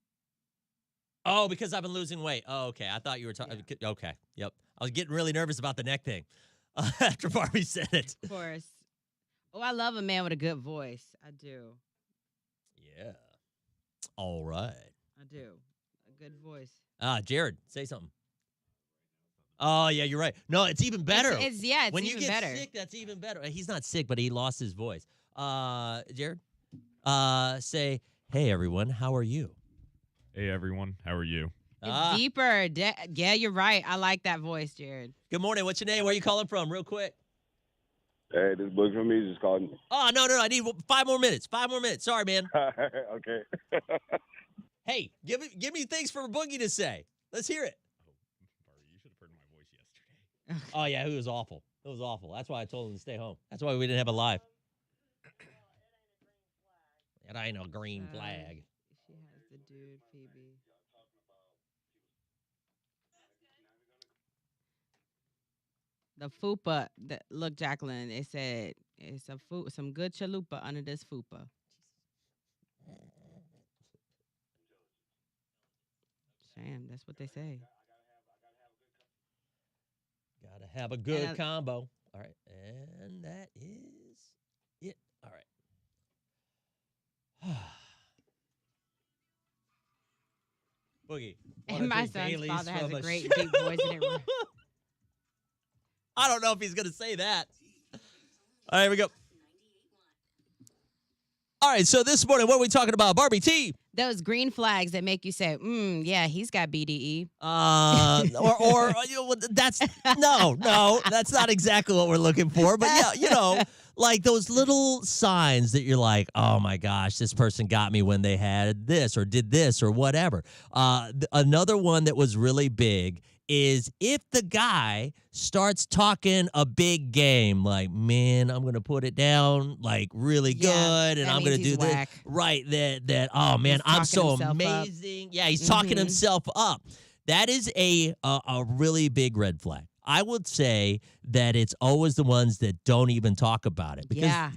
Oh, because I've been losing weight. Oh, okay. I thought you were talking. Okay. Yep. I was getting really nervous about the neck thing after Barbie said it. Of course. Oh, I love a man with a good voice. I do. Yeah. All right. I do. A good voice. Jared, say something. Oh, yeah, you're right. No, it's even better. It's when even you get better. sick, that's even better. He's not sick, but he lost his voice. Jared, say, hey, everyone, how are you? Hey, everyone, how are you? It's deeper. Yeah, you're right. I like that voice, Jared. Good morning. What's your name? Where are you calling from? Real quick. Hey, this book from me just called. Oh, no. I need 5 more minutes. 5 more minutes. Sorry, man. Okay. Hey, give me things for Boogie to say. Let's hear it. You should have heard my voice yesterday. Oh, yeah, it was awful. It was awful. That's why I told him to stay home. That's why we didn't have a live. It ain't a green flag. She has the dude, Phoebe. The fupa. Look, Jacqueline, it said it's some good chalupa under this fupa. Sham, that's what they say. Gotta have a good combo. All right. And that is it. All right. Boogie. And my son's father has a great deep voice in it. I don't know if he's going to say that. All right, here we go. All right, so this morning, what are we talking about? Barbie T. Those green flags that make you say, yeah, he's got BDE. Or that's no, that's not exactly what we're looking for. But yeah, like those little signs that you're like, oh my gosh, this person got me when they had this or did this or whatever. Another one that was really big is if the guy starts talking a big game, like, man, I'm going to put it down like really good and I'm going to do this. Whack. Right. Oh man, I'm so amazing. Yeah, he's talking himself up. That is a really big red flag. I would say that it's always the ones that don't even talk about it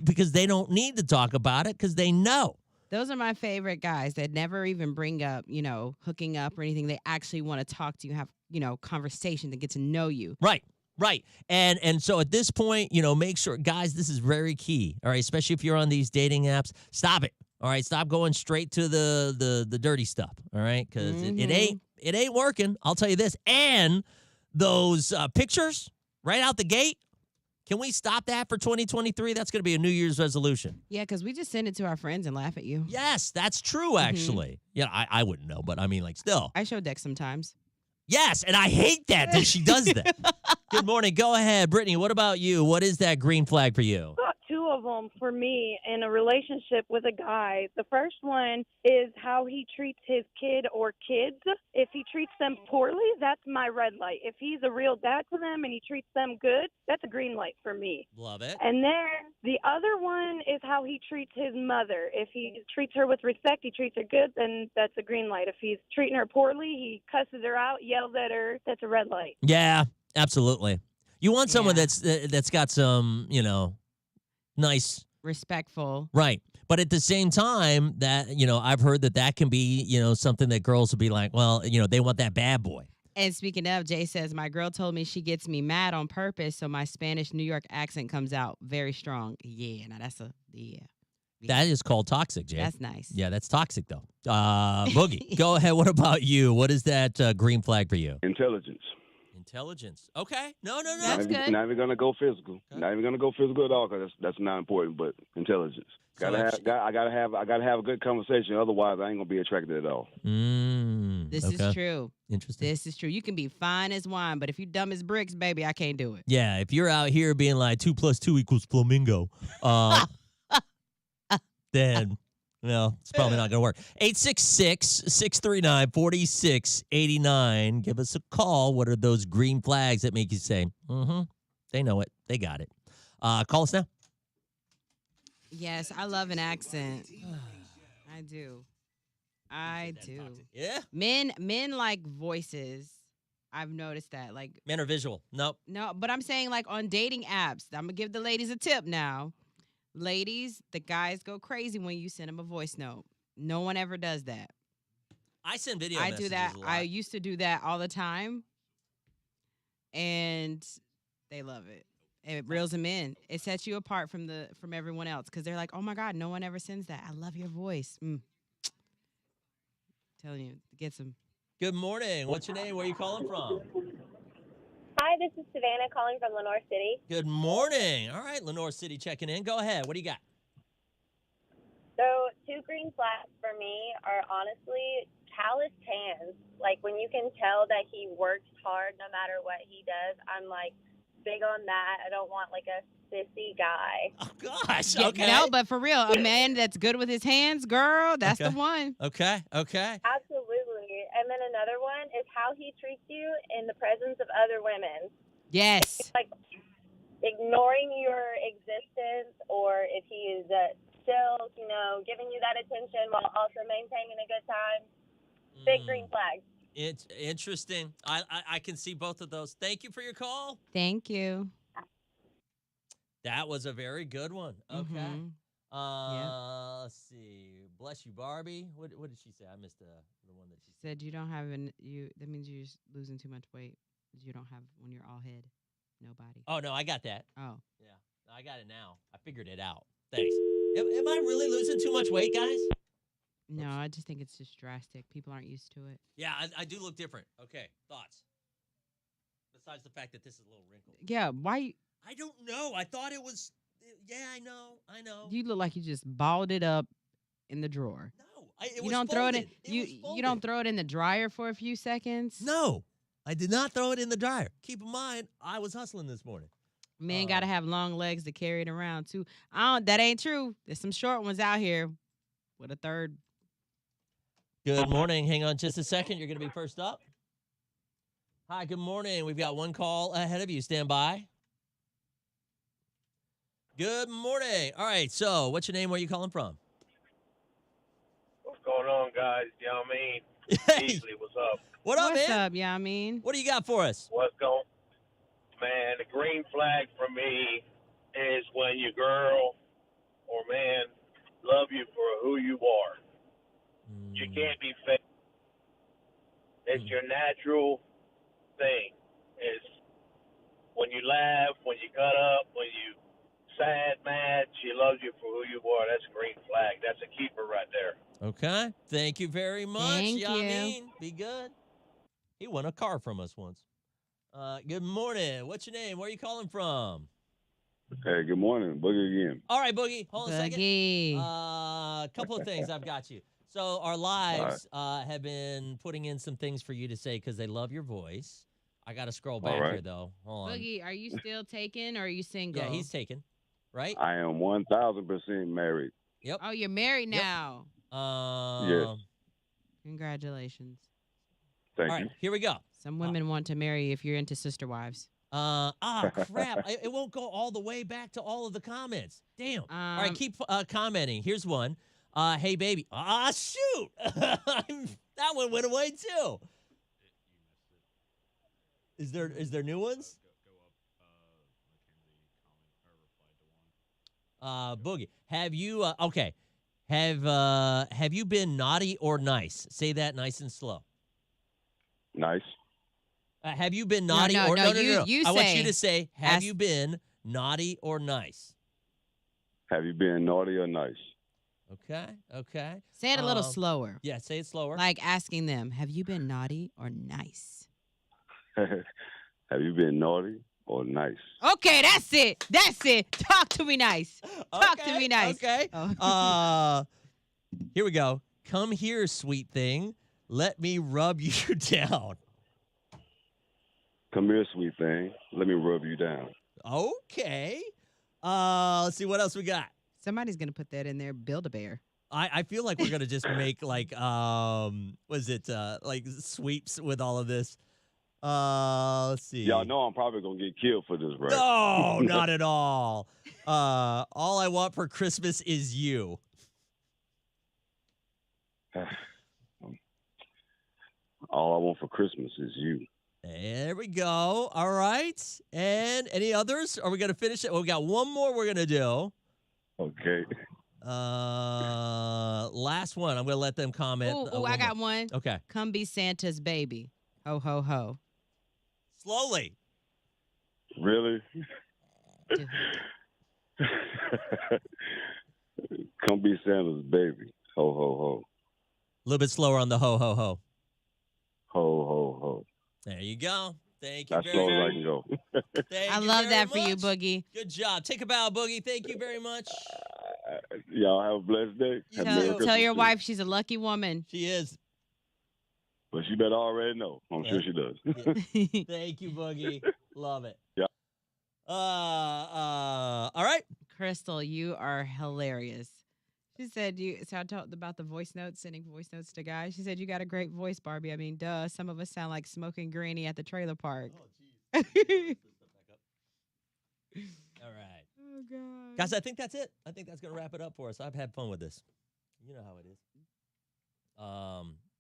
because they don't need to talk about it because they know. Those are my favorite guys that never even bring up, hooking up or anything. They actually want to talk to you, have, conversation to get to know you. Right. And so at this point, make sure, guys, this is very key. All right, especially if you're on these dating apps, stop it. All right, stop going straight to the dirty stuff. All right, because it ain't working. I'll tell you this. And those pictures right out the gate. Can we stop that for 2023? That's going to be a New Year's resolution. Yeah, because we just send it to our friends and laugh at you. Yes, that's true, actually. Yeah, I wouldn't know, but I mean, like, still. I show Dex sometimes. Yes, and I hate that she does that. Good morning. Go ahead, Brittany. What about you? What is that green flag for you? Got two of them for me in a relationship with a guy. The first one is how he treats his kid or kids. If he treats them poorly, that's my red light. If he's a real dad to them and he treats them good, that's a green light for me. Love it. And then the other one is how he treats his mother. If he treats her with respect, he treats her good, then that's a green light. If he's treating her poorly, he cusses her out, yells at her, that's a red light. Yeah, absolutely. You want someone that's got some, nice, respectful. Right. But at the same time, that, I've heard that can be, something that girls will be like, well, they want that bad boy. And speaking of, Jay says, my girl told me she gets me mad on purpose, so my Spanish New York accent comes out very strong. Yeah, now that's That is called toxic, Jay. That's nice. Yeah, that's toxic, though. Boogie, go ahead. What about you? What is that green flag for you? Intelligence. Intelligence. Okay. No. That's good. Not even gonna go physical. Okay. Not even gonna go physical at all because that's not important. But intelligence. I gotta have a good conversation. Otherwise, I ain't gonna be attracted at all. This is true. Interesting. This is true. You can be fine as wine, but if you dumb as bricks, baby, I can't do it. Yeah. If you're out here being like 2 + 2 = flamingo, then. No, it's probably not going to work. 866-639-4689. Give us a call. What are those green flags that make you say, they know it. They got it. Call us now. Yes, I love an accent. I do. Yeah? Men like voices. I've noticed that. Like men are visual. Nope. No, but I'm saying like on dating apps. I'm going to give the ladies a tip now. Ladies, the guys go crazy when you send them a voice note. No one ever does that. I send video I messages do that. a lot. I used to do that all the time. And they love it. It reels them in. It sets you apart from everyone else because they're like, oh, my God, no one ever sends that. I love your voice. Telling you, it gets them. Good morning. What's your name? Where are you calling from? Hi, this is Savannah calling from Lenore City. Good morning. All right, Lenore City checking in. Go ahead. What do you got? So 2 green flags for me are honestly calloused hands. Like when you can tell that he works hard no matter what he does, I'm like big on that. I don't want like a sissy guy. Oh, gosh. Yeah, Okay. no, but for real, a man that's good with his hands, girl, that's the one. Okay. Absolutely. And then another one is how he treats you in the presence of other women. Yes. It's like ignoring your existence, or if he is still, giving you that attention while also maintaining a good time. Big green flag. It's interesting. I can see both of those. Thank you for your call. Thank you. That was a very good one. Okay. Mm-hmm. Let's see. Bless you, Barbie. What did she say? I missed the one that she said. You don't have that means you're losing too much weight. You don't have when you're all head, no body. Oh no, I got that. Oh yeah, I got it now. I figured it out. Thanks. Am I really losing too much weight, guys? No, I just think it's just drastic. People aren't used to it. Yeah, I do look different. Okay, thoughts? Besides the fact that this is a little wrinkled. Yeah, why? I don't know. I thought it was. Yeah, I know. You look like you just balled it up in the drawer. No, it You was don't throw it in. folded. It was You don't folded. throw it in the dryer for a few seconds. No, I did not throw it in the dryer. Keep in mind, I was hustling this morning. Men gotta have long legs to carry it around too. That ain't true. There's some short ones out here with a third. Good morning. Hang on just a second. You're going to be first up. Hi, good morning. We've got one call ahead of you. Stand by. Good morning. All right, so what's your name? Where are you calling from? What's going on, guys? You know what I mean? Beasley, what's up? What up, What's man? up? Yeah, I mean. What do you got for us? What's going? Man, the green flag for me is when your girl or man love you for who you are. You can't be fake. It's your natural thing. It's when you laugh, when you cut up, when you sad, mad, she loves you for who you are. That's a green flag. That's a keeper right there. Okay. Thank you very much. Thank you. Yamin. Be good. He won a car from us once. Good morning. What's your name? Where are you calling from? Hey, good morning. Boogie again. All right, Boogie. Hold on a Boogie. second. A couple of things. I've got you. So our lives have been putting in some things for you to say because they love your voice. I got to scroll back here, though. Hold on. Boogie, are you still taken or are you single? Yeah, he's taken. Right? I am 1,000% married. Yep. Oh, you're married now. Yes. Congratulations. Thank All right, you. here we go. Some women want to marry if you're into sister wives. Crap. It won't go all the way back to all of the comments. Damn. All right, keep commenting. Here's one. Hey, baby. Shoot. That one went away, too. Is there new ones? Boogie, have you okay? Have you been naughty or nice? Say that nice and slow. Nice. Have you been naughty or no, no? you I want say- you to say, have you been naughty or nice? Have you been naughty or nice? Okay. Say it a little slower. Yeah, say it slower. Like asking them, have you been naughty or nice? Have you been naughty or nice? Okay, that's it. That's it. Talk to me nice. Talk to me nice. Okay. Oh. Here we go. Come here, sweet thing. Let me rub you down. Come here, sweet thing. Let me rub you down. Okay. Let's see what else we got. Somebody's gonna put that in there. Build-A-Bear. I feel like we're gonna just make like like sweeps with all of this. Let's see. Y'all know I'm probably gonna get killed for this, right? No, not at all. All I want for Christmas is you. All I want for Christmas is you. There we go. All right. And any others? Are we gonna finish it? Well, we got one more we're gonna do. Okay. Last one. I'm gonna let them comment. Oh, I got one. Okay. Come be Santa's baby. Ho, ho, ho. Slowly. Really? Come be Santa's baby. Ho, ho, ho. A little bit slower on the ho, ho, ho. Ho, ho, ho. There you go. Thank you As very slow as I much. can go. Thank I you love very that for you, much. Boogie. Good job. Take a bow, Boogie. Thank you very much. Y'all have a blessed day. Have a Merry Tell Christmas your too. wife she's a lucky woman. She is. But she better already know. I'm sure she does. Thank you, Boogie. Love it. Yeah. All right. Crystal, you are hilarious. She said so I talked about the voice notes, sending voice notes to guys. She said, you got a great voice, Barbie. I mean, duh. Some of us sound like smoking granny at the trailer park. All right. Oh, God. Guys, I think that's it. I think that's going to wrap it up for us. I've had fun with this. You know how it is.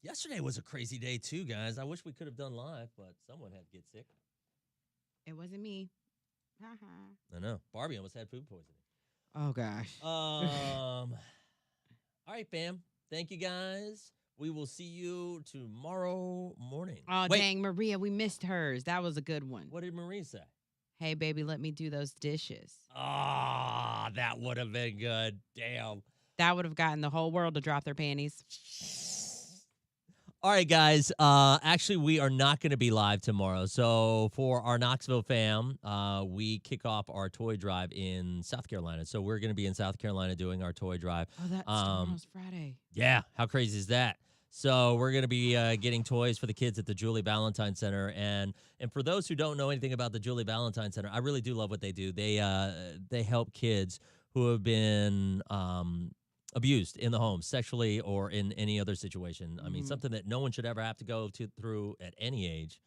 Yesterday was a crazy day, too, guys. I wish we could have done live, but someone had to get sick. It wasn't me. Uh-huh. I know. Barbie almost had food poisoning. Oh, gosh. All right, fam. Thank you, guys. We will see you tomorrow morning. Oh, Wait, dang, Maria, we missed hers. That was a good one. what did Marie say? Hey, baby, let me do those dishes. Ah, that would have been good. Damn. that would have gotten the whole world to drop their panties. All right, guys. Actually, we are not going to be live tomorrow. So for our Knoxville fam, we kick off our toy drive in South Carolina. So we're going to be in South Carolina doing our toy drive. Oh, that's tomorrow's Friday. Yeah, how crazy is that? So we're going to be getting toys for the kids at the Julie Valentine Center. And for those who don't know anything about the Julie Valentine Center, I really do love what they do. They help kids who have been abused in the home, sexually or in any other situation. I mean, something that no one should ever have to go through at any age.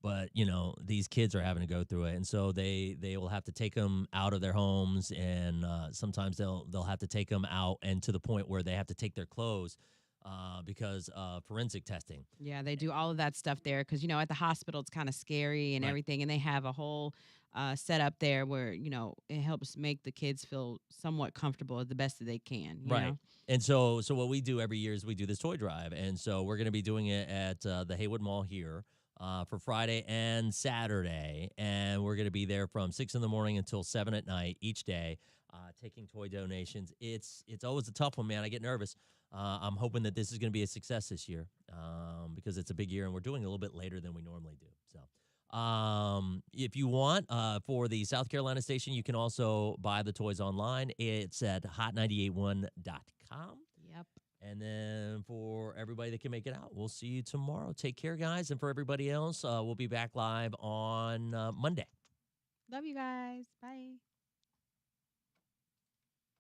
But, you know, these kids are having to go through it. And so they will have to take them out of their homes. And sometimes they'll have to take them out, and to the point where they have to take their clothes because of forensic testing. Yeah, they do all of that stuff there because, you know, at the hospital, it's kind of scary and everything. And they have a whole setup there where, you know, it helps make the kids feel somewhat comfortable the best that they can. You know? And so what we do every year is we do this toy drive. And so we're going to be doing it at the Haywood Mall here for Friday and Saturday. And we're going to be there from 6 in the morning until 7 at night each day, taking toy donations. It's always a tough one, man. I get nervous. I'm hoping that this is going to be a success this year because it's a big year and we're doing it a little bit later than we normally do. So if you want, for the South Carolina station, you can also buy the toys online. It's at hot981.com. Yep. And then for everybody that can make it out, we'll see you tomorrow. Take care, guys. And for everybody else, we'll be back live on Monday. Love you guys. Bye.